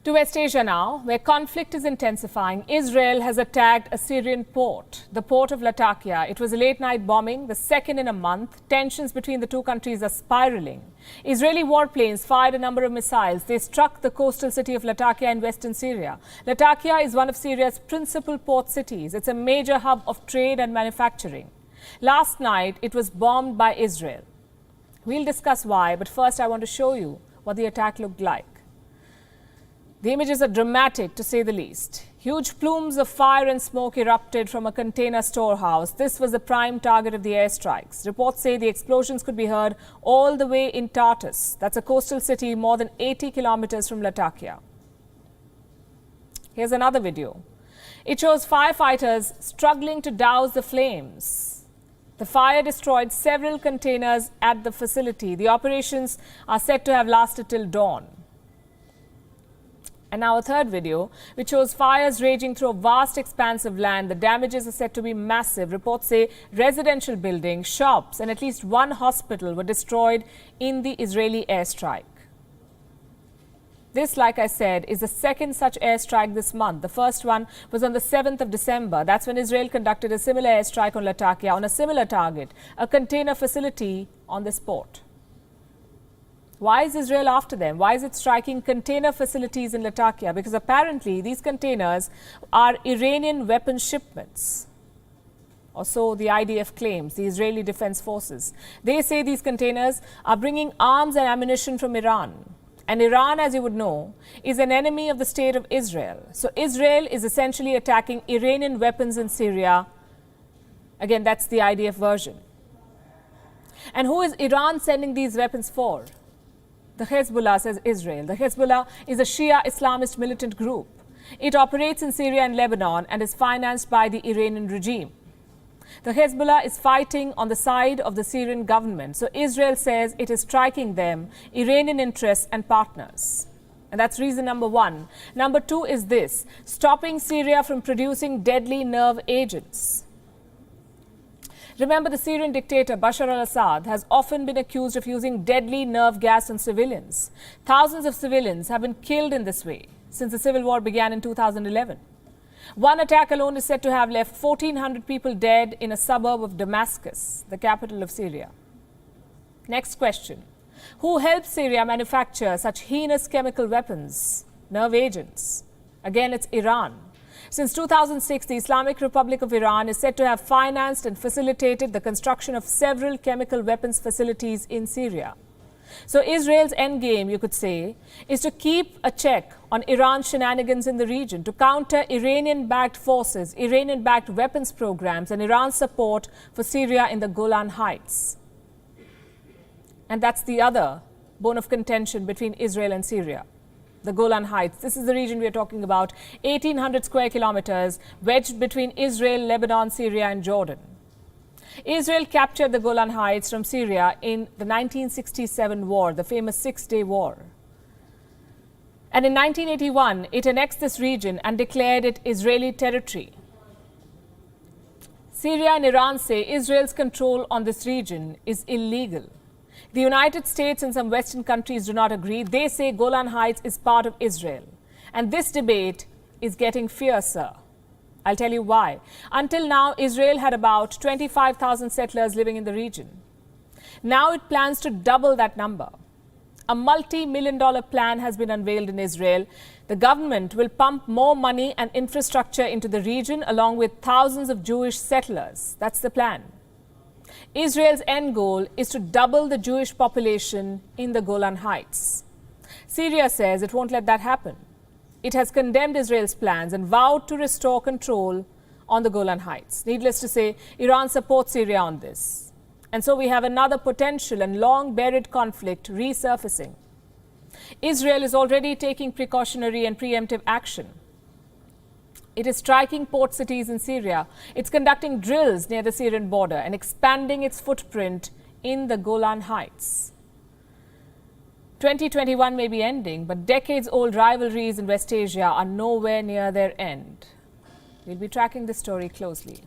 To West Asia now, where conflict is intensifying. Israel has attacked a Syrian port, the port of Latakia. It was a late-night bombing, the second in a month. Tensions between the two countries are spiraling. Israeli warplanes fired a number of missiles. They struck the coastal city of Latakia in western Syria. Latakia is one of Syria's principal port cities. It's a major hub of trade and manufacturing. Last night, it was bombed by Israel. We'll discuss why, but first I want to show you what the attack looked like. The images are dramatic, to say the least. Huge plumes of fire and smoke erupted from a container storehouse. This was the prime target of the airstrikes. Reports say the explosions could be heard all the way in Tartus. That's a coastal city more than 80 kilometers from Latakia. Here's another video. It shows firefighters struggling to douse the flames. The fire destroyed several containers at the facility. The operations are said to have lasted till dawn. And now a third video, which shows fires raging through a vast expanse of land. The damages are said to be massive. Reports say residential buildings, shops, and at least one hospital were destroyed in the Israeli airstrike. This, like I said, is the second such airstrike this month. The first one was on the 7th of December. That's when Israel conducted a similar airstrike on Latakia on a similar target, a container facility on this port. Why is Israel after them? Why is it striking container facilities in Latakia? Because apparently these containers are Iranian weapon shipments. Or so the IDF claims, the Israeli Defense Forces. They say these containers are bringing arms and ammunition from Iran. And Iran, as you would know, is an enemy of the state of Israel. So Israel is essentially attacking Iranian weapons in Syria. Again, that's the IDF version. And who is Iran sending these weapons for? The Hezbollah, says Israel. The Hezbollah is a Shia Islamist militant group. It operates in Syria and Lebanon and is financed by the Iranian regime. The Hezbollah is fighting on the side of the Syrian government. So Israel says it is striking them, Iranian interests and partners. And that's reason number one. Number two is this: stopping Syria from producing deadly nerve agents. Remember, the Syrian dictator Bashar al-Assad has often been accused of using deadly nerve gas on civilians. Thousands of civilians have been killed in this way since the civil war began in 2011. One attack alone is said to have left 1,400 people dead in a suburb of Damascus, the capital of Syria. Next question. Who helped Syria manufacture such heinous chemical weapons, nerve agents? Again, it's Iran. Since 2006, the Islamic Republic of Iran is said to have financed and facilitated the construction of several chemical weapons facilities in Syria. So Israel's endgame, you could say, is to keep a check on Iran's shenanigans in the region, to counter Iranian-backed forces, Iranian-backed weapons programs, and Iran's support for Syria in the Golan Heights. And that's the other bone of contention between Israel and Syria. The Golan Heights. This is the region we are talking about, 1,800 square kilometers, wedged between Israel, Lebanon, Syria and Jordan. Israel captured the Golan Heights from Syria in the 1967 war, the famous Six-Day War. And in 1981, it annexed this region and declared it Israeli territory. Syria and Iran say Israel's control on this region is illegal. The United States and some Western countries do not agree. They say Golan Heights is part of Israel. And this debate is getting fiercer. I'll tell you why. Until now, Israel had about 25,000 settlers living in the region. Now it plans to double that number. A multi-million-dollar plan has been unveiled in Israel. The government will pump more money and infrastructure into the region along with thousands of Jewish settlers. That's the plan. Israel's end goal is to double the Jewish population in the Golan Heights. Syria says it won't let that happen. It has condemned Israel's plans and vowed to restore control on the Golan Heights. Needless to say, Iran supports Syria on this. And so we have another potential and long-buried conflict resurfacing. Israel is already taking precautionary and preemptive action. It is striking port cities in Syria. It's conducting drills near the Syrian border and expanding its footprint in the Golan Heights. 2021 may be ending, but decades-old rivalries in West Asia are nowhere near their end. We'll be tracking this story closely.